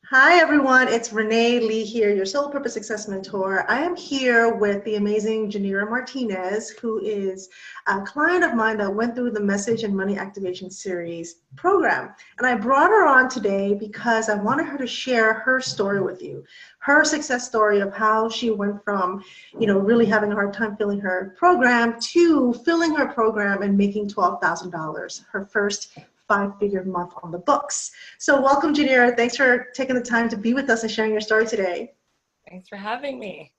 Hi, everyone. It's Renee Lee here, your Soul Purpose Success Mentor. I am here with the amazing Janira Martinez, who is a client of mine that went through the Message and Money Activation Series program. And I brought her on today because I wanted her to share her story with you, her success story of how she went from, really having a hard time filling her program to filling her program and making $12,000, her first five-figure month on the books. So welcome, Janira. Thanks for taking the time to be with us and sharing your story today. Thanks for having me.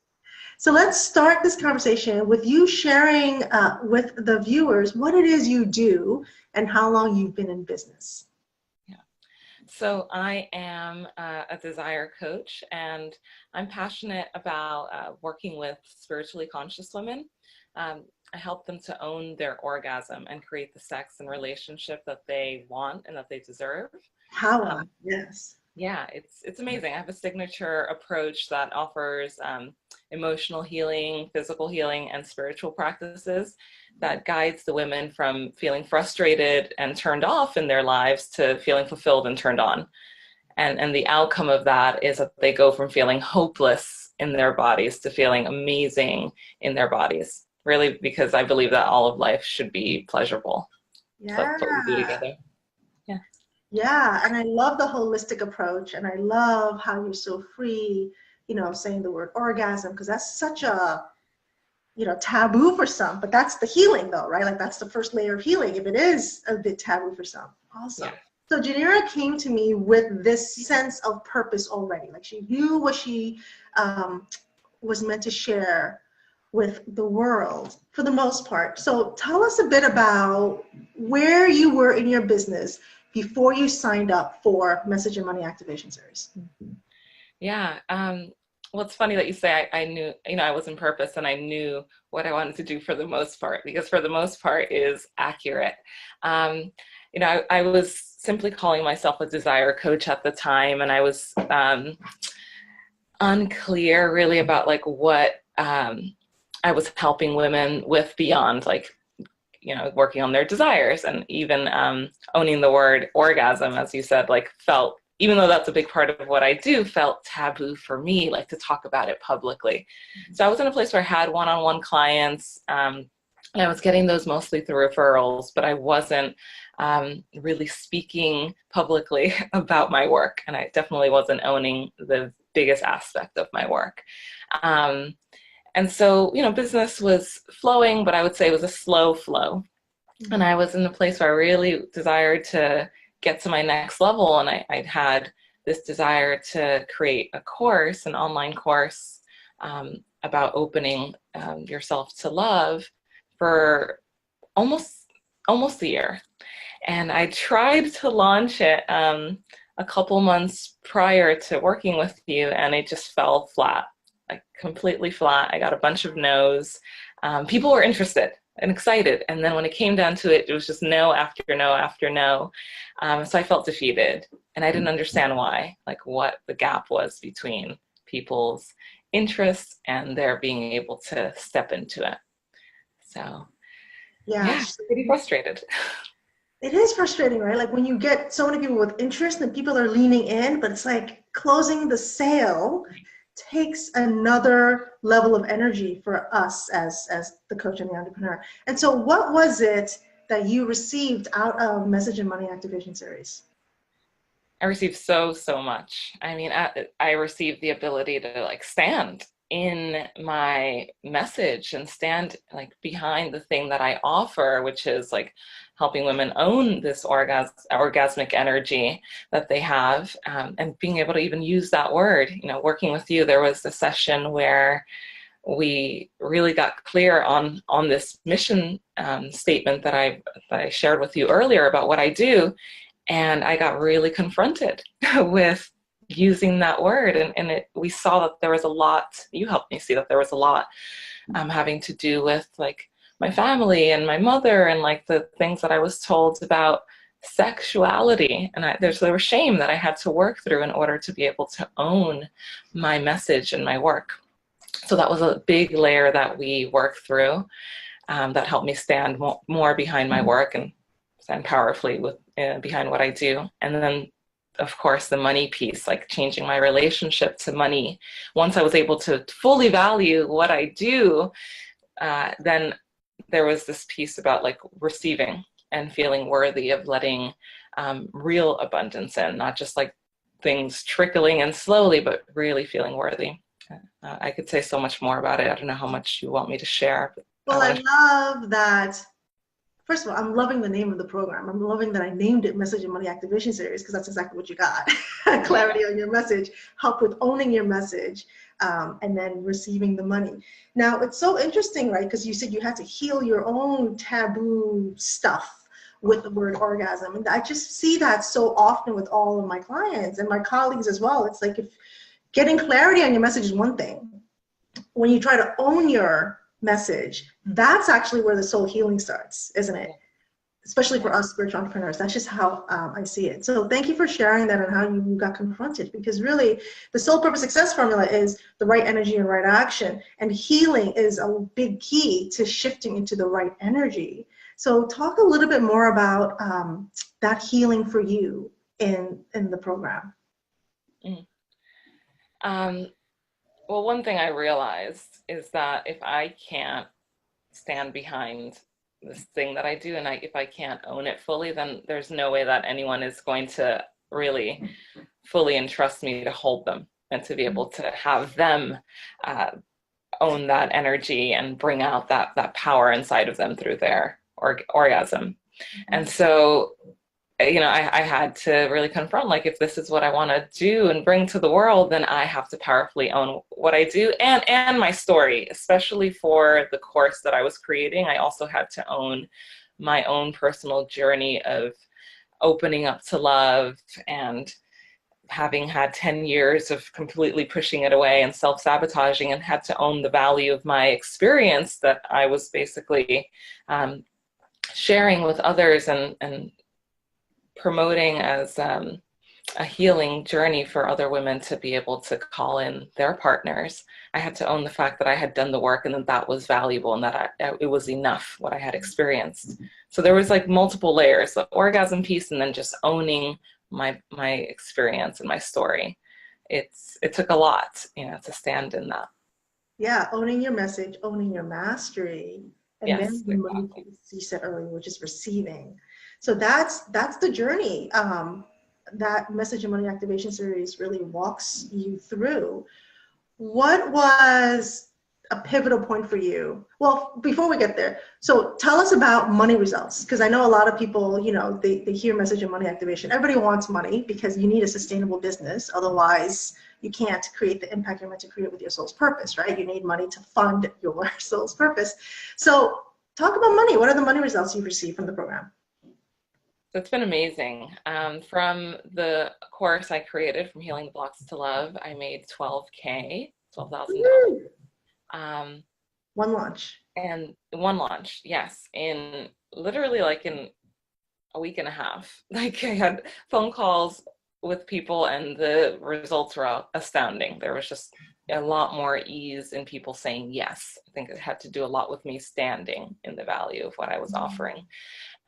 So let's start this conversation with you sharing with the viewers what it is you do and how long you've been in business. Yeah. So I am a desire coach, and I'm passionate about working with spiritually conscious women. I help them to own their orgasm and create the sex and relationship that they want and that they deserve. How? Yes. Yeah, it's amazing. I have a signature approach that offers emotional healing, physical healing, and spiritual practices that guides the women from feeling frustrated and turned off in their lives to feeling fulfilled and turned on. And the outcome of that is that they go from feeling hopeless in their bodies to feeling amazing in their bodies. Really, because I believe that all of life should be pleasurable. So Yeah. that's what we do together. Yeah. Yeah, and I love the holistic approach, and I love how you're so free, saying the word orgasm, because that's such a, taboo for some, but that's the healing though, right? Like that's the first layer of healing if it is a bit taboo for some. Awesome. Yeah. So Janira came to me with this sense of purpose already. Like she knew what she um, was meant to share with the world for the most part. So tell us a bit about where you were in your business before you signed up for Message and Money Activation Series. Yeah. Well, it's funny that you say I knew, I was in purpose and I knew what I wanted to do for the most part, because for the most part is accurate. Um, I was simply calling myself a desire coach at the time, and I was unclear really about like what I was helping women with beyond like, working on their desires, and even owning the word orgasm, as you said, like felt, even though that's a big part of what I do, felt taboo for me, like to talk about it publicly. So I was in a place where I had one-on-one clients. And I was getting those mostly through referrals, but I wasn't really speaking publicly about my work. And I definitely wasn't owning the biggest aspect of my work. Um, and so, business was flowing, but I would say it was a slow flow. And I was in a place where I really desired to get to my next level. And I'd had this desire to create a course, an online course about opening yourself to love for almost a year. And I tried to launch it a couple months prior to working with you, and it just fell flat, like completely flat. I got a bunch of no's. People were interested and excited, and then when it came down to it, it was just no after no after no. So I felt defeated, and I didn't understand why, like what the gap was between people's interests and their being able to step into it. So yeah, Yes. pretty frustrated. It is frustrating, right? Like when you get so many people with interest and people are leaning in, but it's like closing the sale takes another level of energy for us as the coach and the entrepreneur. And so what was it that you received out of Message and Money Activation Series? I received so much. I mean, I received the ability to like stand in my message and stand like behind the thing that I offer, which is like helping women own this orgasmic energy that they have, and being able to even use that word. Working with you, there was a session where we really got clear on this mission statement that I shared with you earlier about what I do. And I got really confronted with using that word. And we saw that there was a lot, you helped me see that there was a lot having to do with like my family and my mother and like the things that I was told about sexuality. And there was shame that I had to work through in order to be able to own my message and my work. So that was a big layer that we worked through, that helped me stand more behind my work and stand powerfully behind what I do. And then of course, the money piece, like changing my relationship to money. Once I was able to fully value what I do, then there was this piece about like receiving and feeling worthy of letting real abundance in, not just like things trickling in slowly, but really feeling worthy. I could say so much more about it. I don't know how much you want me to share, but I Well, I want to. love that. First of all, I'm loving the name of the program. I'm loving that I named it Message and Money Activation Series because that's exactly what you got. Clarity on your message, help with owning your message, and then receiving the money. Now, it's so interesting, right? Because you said you had to heal your own taboo stuff with the word orgasm. And I just see that so often with all of my clients and my colleagues as well. It's like if getting clarity on your message is one thing. When you try to own your message, that's actually where the soul healing starts, isn't it? Especially for us spiritual entrepreneurs. That's just how I see it. So thank you for sharing that and how you got confronted, because really the soul purpose success formula is the right energy and right action, and healing is a big key to shifting into the right energy. So talk a little bit more about that healing for you in the program. Mm. Um, well, one thing I realized is that if I can't stand behind this thing that I do, and if I can't own it fully, then there's no way that anyone is going to really fully entrust me to hold them and to be able to have them uh, own that energy and bring out that power inside of them through their orgasm. And so I had to really confront, like, if this is what I want to do and bring to the world, then I have to powerfully own what I do and my story, especially for the course that I was creating. I also had to own my own personal journey of opening up to love, and having had 10 years of completely pushing it away and self-sabotaging, and had to own the value of my experience that I was basically sharing with others and promoting as a healing journey for other women to be able to call in their partners. I had to own the fact that I had done the work and that was valuable, and that it was enough what I had experienced. So there was like multiple layers, the orgasm piece, and then just owning my experience and my story. It took a lot, to stand in that. Yeah, owning your message, owning your mastery, and then Yes, the money exactly. piece you said earlier, which is receiving. So that's the journey that Message and Money Activation Series really walks you through. What was a pivotal point for you? Well, before we get there, so tell us about money results, because I know a lot of people, they hear Message and Money Activation. Everybody wants money because you need a sustainable business. Otherwise, you can't create the impact you're meant to create with your soul's purpose, right? You need money to fund your soul's purpose. So talk about money. What are the money results you've received from the program? So it's been amazing. From the course I created, From Healing the Blocks to Love, I made 12K, $12,000. Woo! Um, One launch. and one launch, yes, in literally like in a week and a half. Like, I had phone calls with people and the results were astounding. There was just a lot more ease in people saying yes. I think it had to do a lot with me standing in the value of what I was offering.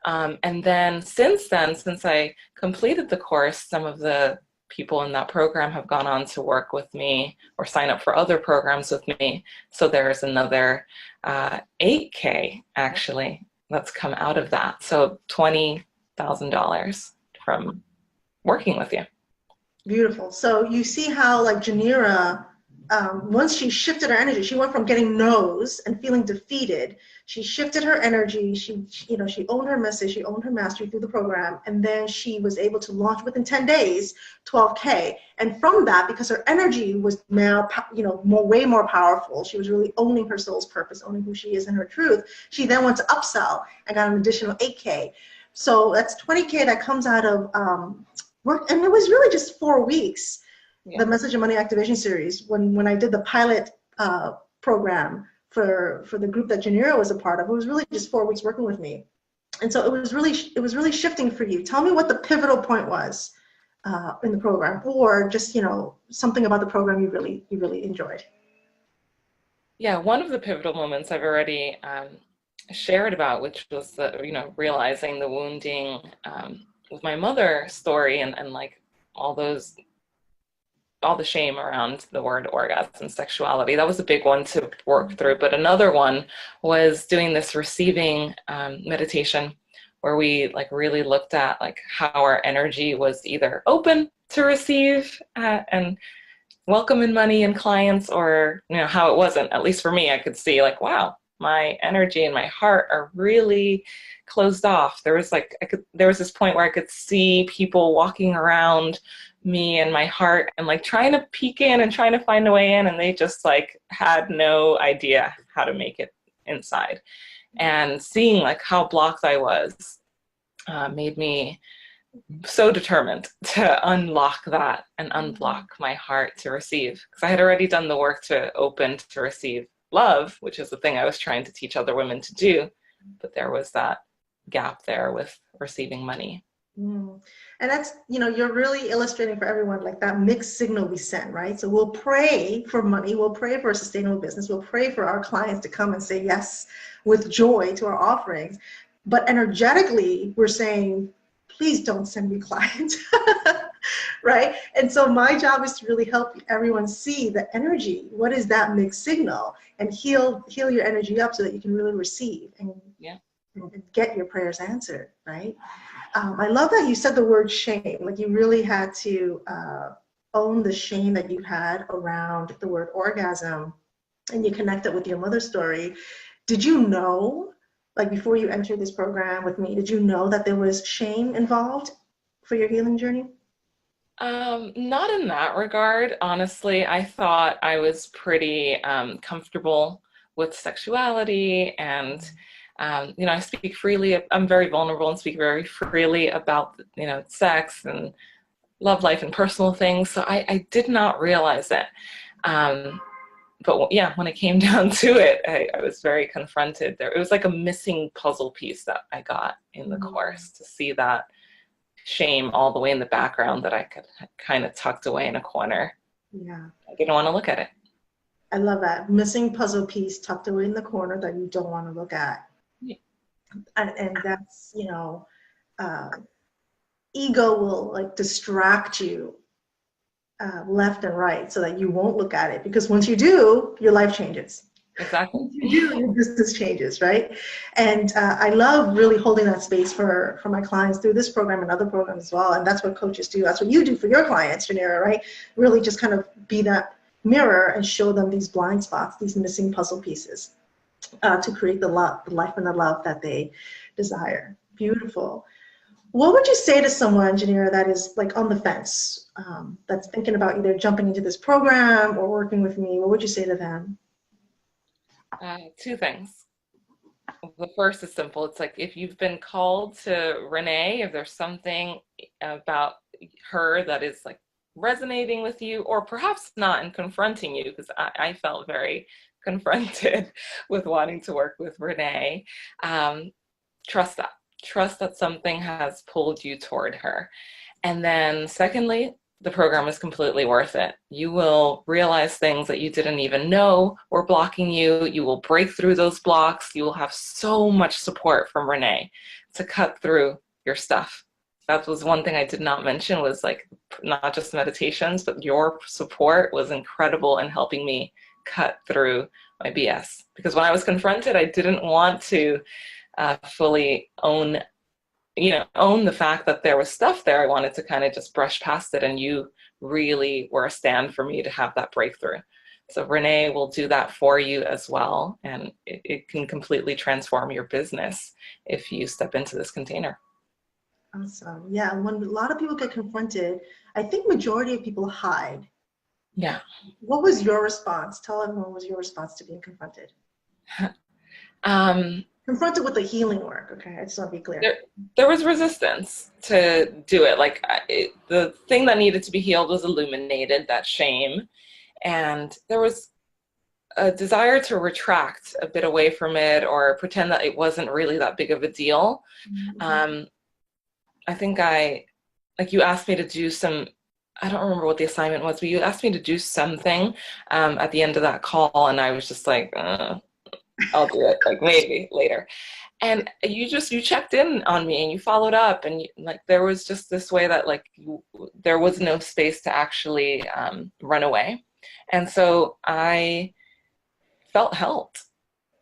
And then, since I completed the course, some of the people in that program have gone on to work with me or sign up for other programs with me. So there's another 8K actually that's come out of that. So $20,000 from working with you. Beautiful. So you see how, like, Janira, once she shifted her energy, she went from getting no's and feeling defeated. She shifted her energy. She owned her message. She owned her mastery through the program, and then she was able to launch within 10 days, 12K. And from that, because her energy was now, way more powerful, she was really owning her soul's purpose, owning who she is and her truth. She then went to upsell and got an additional 8K. So that's 20K that comes out of work, and it was really just 4 weeks. Yeah. The Message and Money Activation Series, when I did the pilot program for the group that Janira was a part of, it was really just 4 weeks working with me, and so it was really shifting for you. Tell me what the pivotal point was in the program, or just something about the program you really enjoyed. Yeah, one of the pivotal moments I've already shared about, which was realizing the wounding with my mother story, and like all the shame around the word orgasm, sexuality. That was a big one to work through. But another one was doing this receiving meditation, where we like really looked at like how our energy was either open to receive and welcome in money and clients, or how it wasn't. At least for me, I could see like, wow, my energy and my heart are really closed off. There was this point where I could see people walking around me and my heart and like trying to peek in and trying to find a way in, and they just like had no idea how to make it inside. And seeing like how blocked I was made me so determined to unlock that and unblock my heart to receive, because I had already done the work to open to receive love, which is the thing I was trying to teach other women to do, but there was that gap there with receiving money. And that's, you're really illustrating for everyone like that mixed signal we send, right? So we'll pray for money, we'll pray for a sustainable business, we'll pray for our clients to come and say yes with joy to our offerings, but energetically we're saying, please don't send me clients, right? And so my job is to really help everyone see the energy. What is that mixed signal? And heal your energy up so that you can really receive and get your prayers answered, right? I love that you said the word shame. Like you really had to own the shame that you had around the word orgasm, and you connect it with your mother's story. Did you know, like before you entered this program with me, did you know that there was shame involved for your healing journey? Not in that regard. Honestly, I thought I was pretty comfortable with sexuality, and I speak freely. I'm very vulnerable and speak very freely about sex and love life and personal things. So I did not realize it. But yeah, when it came down to it, I was very confronted there. It was like a missing puzzle piece that I got in the course, to see that shame all the way in the background that I could kind of tucked away in a corner. Yeah. I didn't want to look at it. I love that. Missing puzzle piece tucked away in the corner that you don't want to look at. Yeah. And that's, ego will like distract you left and right so that you won't look at it, because once you do, your life changes. Exactly. Once you do, your business changes, right? And I love really holding that space for my clients through this program and other programs as well. And that's what coaches do. That's what you do for your clients, Janira, right? Really just kind of be that mirror and show them these blind spots, these missing puzzle pieces to create the love, the life and the love that they desire. Beautiful. What would you say to someone, Janira, that is like on the fence, that's thinking about either jumping into this program or working with me? What would you say to them? Two things. The first is simple. It's like, if you've been called to Renee, if there's something about her that is like resonating with you, or perhaps not, and confronting you, because I felt very confronted with wanting to work with Renee, trust that. Trust that something has pulled you toward her. And then secondly, the program is completely worth it. You will realize things that you didn't even know were blocking you. You will break through those blocks. You will have so much support from Renee to cut through your stuff. That was one thing I did not mention, was like not just meditations, but your support was incredible in helping me cut through my BS. Because when I was confronted, I didn't want to fully own the fact that there was stuff there. I wanted to kind of just brush past it, and you really were a stand for me to have that breakthrough. So Renee will do that for you as well, and it can completely transform your business if you step into this container. Awesome. Yeah, when a lot of people get confronted, I think majority of people hide. Yeah. What was your response? Tell everyone, what was your response to being confronted? Confronted with the healing work, okay? I just want to be clear. There was resistance to do it. Like the thing that needed to be healed was illuminated, that shame. And there was a desire to retract a bit away from it, or pretend that it wasn't really that big of a deal. Mm-hmm. I think you asked me to do some, I don't remember what the assignment was, but you asked me to do something at the end of that call, and I was just like, I'll do it, like maybe later. And you checked in on me and you followed up, and there was just this way that like there was no space to actually run away. And so I felt held.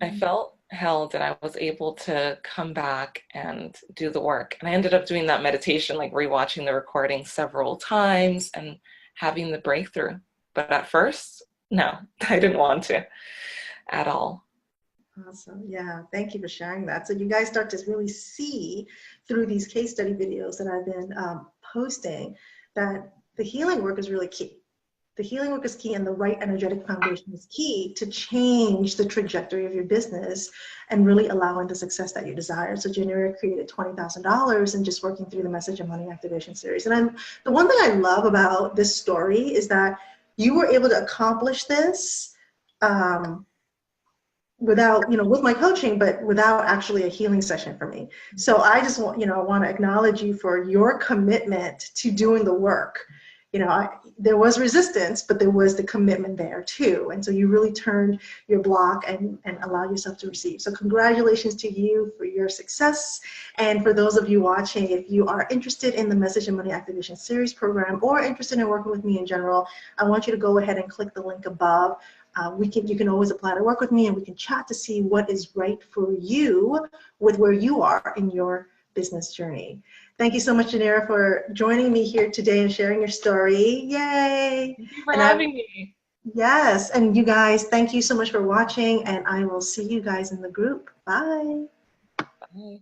I felt held, and I was able to come back and do the work. And I ended up doing that meditation, like rewatching the recording several times and having the breakthrough. But at first, no, I didn't want to at all. Awesome. Yeah. Thank you for sharing that. So you guys start to really see through these case study videos that I've been posting that the healing work is really key. The healing work is key, and the right energetic foundation is key to change the trajectory of your business and really allowing the success that you desire. So Janira created $20,000 in just working through the Message and Money Activation series. And the one thing I love about this story is that you were able to accomplish this without, with my coaching, but without actually a healing session for me. So I just want, I want to acknowledge you for your commitment to doing the work. There was resistance, but there was the commitment there too. And so you really turned your block and allow yourself to receive. So congratulations to you for your success. And for those of you watching, if you are interested in the Message and Money Activation Series program or interested in working with me in general, I want you to go ahead and click the link above. You can always apply to work with me, and we can chat to see what is right for you with where you are in your business journey. Thank you so much, Janira, for joining me here today and sharing your story. Yay! Thank you for having me. Yes, and you guys, thank you so much for watching, and I will see you guys in the group. Bye. Bye.